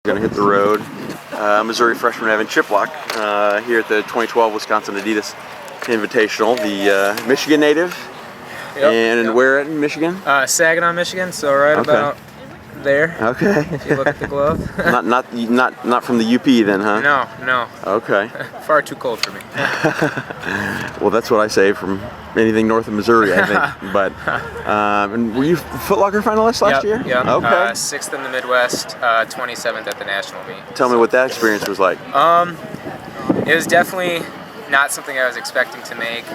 Going to hit the road. Missouri freshman Evan Chiplock here at the 2012 Wisconsin Adidas Invitational. The Michigan native. Yep, And where in Michigan? Saginaw, Michigan. So right about there. Okay. If you look at the glove. not from the UP then, huh? No. Okay. Far too cold for me. Well, that's what I say from anything north of Missouri, I think. But and were you Footlocker finalist last year? Yep. Okay. 6th in the Midwest, 27th at the national meet. Tell me what that experience was like. It was definitely not something I was expecting to make.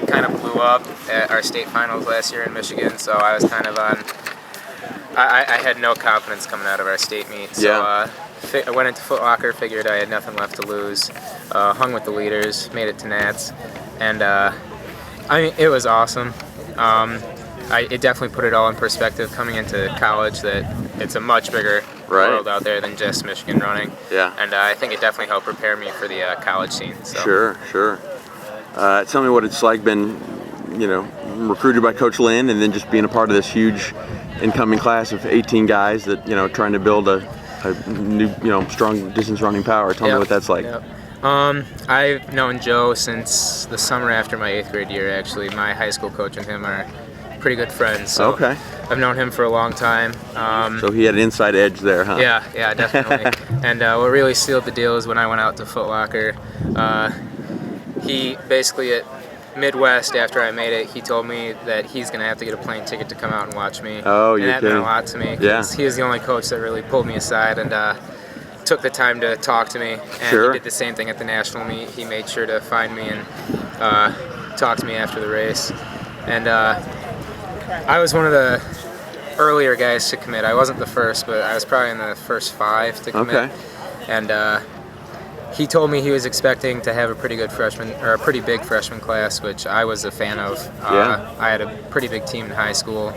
Kind of blew up at our state finals last year in Michigan, so I was kind of on. I had no confidence coming out of our state meet, so I went into Footlocker, figured I had nothing left to lose, hung with the leaders, made it to Nats, and I mean, it was awesome. It definitely put it all in perspective coming into college that it's a much bigger world out there than just Michigan running. Yeah. And I think it definitely helped prepare me for the college scene. So. Sure. Tell me what it's like being, recruited by Coach Lynn and then just being a part of this huge incoming class of 18 guys that, trying to build a new, strong distance running power. Tell me what that's like. Yep. I've known Joe since the summer after my 8th grade year, actually. My high school coach and him are pretty good friends. So I've known him for a long time. So he had an inside edge there, huh? Yeah, definitely. And what really sealed the deal is when I went out to Footlocker. He basically at Midwest, after I made it, he told me that he's going to have to get a plane ticket to come out and watch me. Oh, and you're that kidding. meant a lot to me. Yeah. He was the only coach that really pulled me aside and took the time to talk to me. And he did the same thing at the national meet. He made sure to find me and talk to me after the race. And I was one of the earlier guys to commit. I wasn't the first, but I was probably in the first 5 to commit. Okay. And he told me he was expecting to have a pretty good freshman, or a pretty big freshman class, which I was a fan of. I had a pretty big team in high school.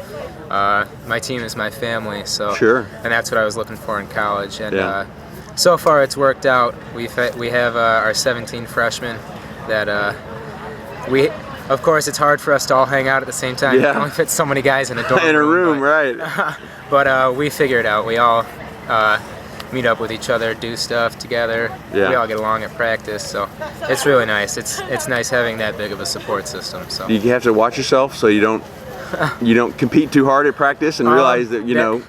My team is my family, so and that's what I was looking for in college. And so far, it's worked out. We have our 17 freshmen that Of course, it's hard for us to all hang out at the same time. You can only fit so many guys in a dorm in a room, right? But we figure it out. We all meet up with each other, do stuff together. We all get along at practice, so it's really nice. It's nice having that big of a support system. So you have to watch yourself so you don't compete too hard at practice and realize that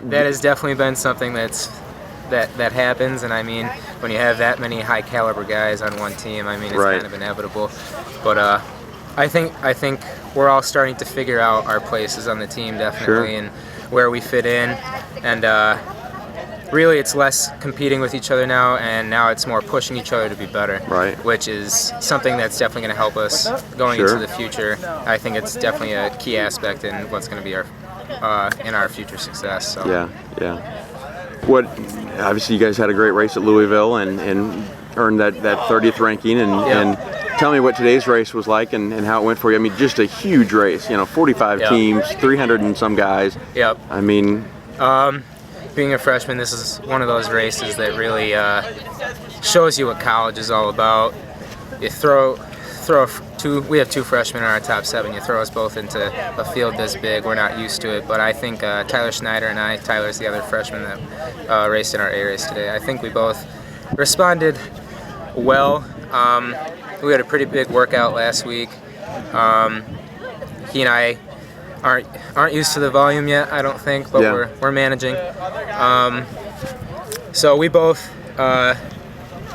that has definitely been something that happens. And I mean, when you have that many high caliber guys on one team, I mean, it's kind of inevitable. But I think we're all starting to figure out our places on the team, definitely, and where we fit in. And really, it's less competing with each other now, and now it's more pushing each other to be better, which is something that's definitely going to help us going into the future. I think it's definitely a key aspect in what's going to be our future success. So. Yeah. What? Obviously, you guys had a great race at Louisville and earned that 30th ranking. And tell me what today's race was like and how it went for you. I mean, just a huge race. 45 teams, 300 and some guys. Yep. I mean. Being a freshman, this is one of those races that really shows you what college is all about. You throw we have 2 freshmen in our top 7. You throw us both into a field this big, we're not used to it. But I think Tyler Schneider and Tyler's the other freshman that raced in our A race today. I think we both responded well. We had a pretty big workout last week. He and I aren't used to the volume yet, I don't think, but we're managing. So we both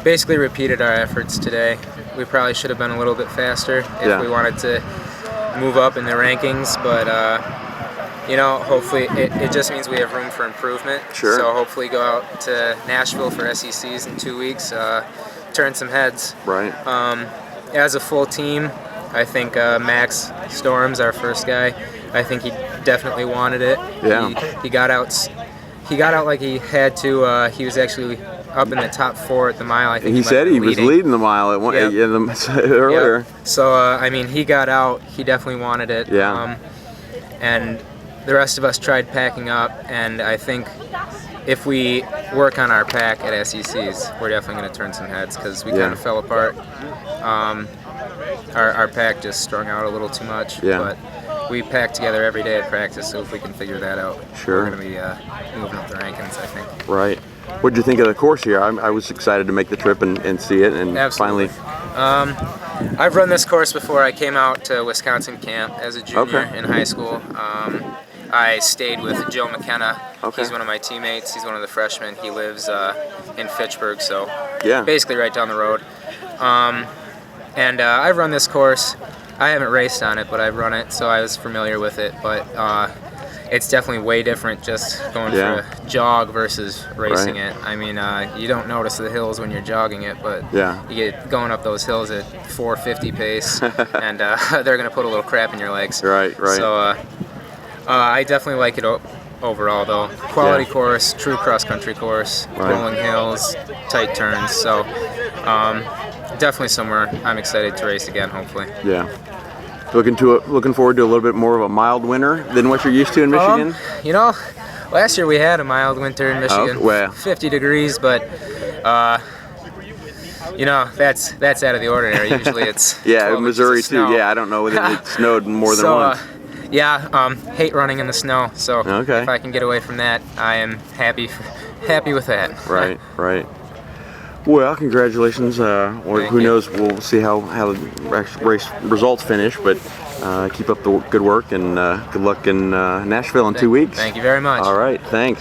basically repeated our efforts today. We probably should have been a little bit faster if we wanted to move up in the rankings, but hopefully it just means we have room for improvement. So hopefully go out to Nashville for SECs in 2 weeks, turn some heads. As a full team, I think Max Storms, our first guy, I think he definitely wanted it. He got out like he had to. He was actually up in the top 4 at the mile. I think he said he was leading the mile at one earlier. So I mean, he got out. He definitely wanted it. And the rest of us tried packing up, and I think if we work on our pack at SECs, we're definitely going to turn some heads because we kind of fell apart. Our pack just strung out a little too much. But we pack together every day at practice, so if we can figure that out, we're going to be moving up the rankings, I think. What did you think of the course here? I was excited to make the trip and see it, and Absolutely. finally. I've run this course before. I came out to Wisconsin camp as a junior in high school. I stayed with Joe McKenna. He's one of my teammates. He's one of the freshmen. He lives in Fitchburg, so basically right down the road. And I've run this course. I haven't raced on it, but I've run it, so I was familiar with it. But it's definitely way different just going for a jog versus racing it. I mean, you don't notice the hills when you're jogging it, but you get going up those hills at 450 pace, and they're going to put a little crap in your legs. Right. So I definitely like it overall, though. Quality course, true cross-country course, rolling hills, tight turns. So definitely somewhere I'm excited to race again, hopefully. Yeah. Looking forward to a little bit more of a mild winter than what you're used to in Michigan? You know, last year we had a mild winter in Michigan, 50 degrees, but you know, that's out of the ordinary. Usually it's Missouri too. Yeah, I don't know whether it snowed more than once. Hate running in the snow. So if I can get away from that, I am happy with that. Right. Well, congratulations. Who knows? We'll see how the race results finish, but keep up the good work and good luck in Nashville in 2 weeks. Thank you very much. All right, thanks.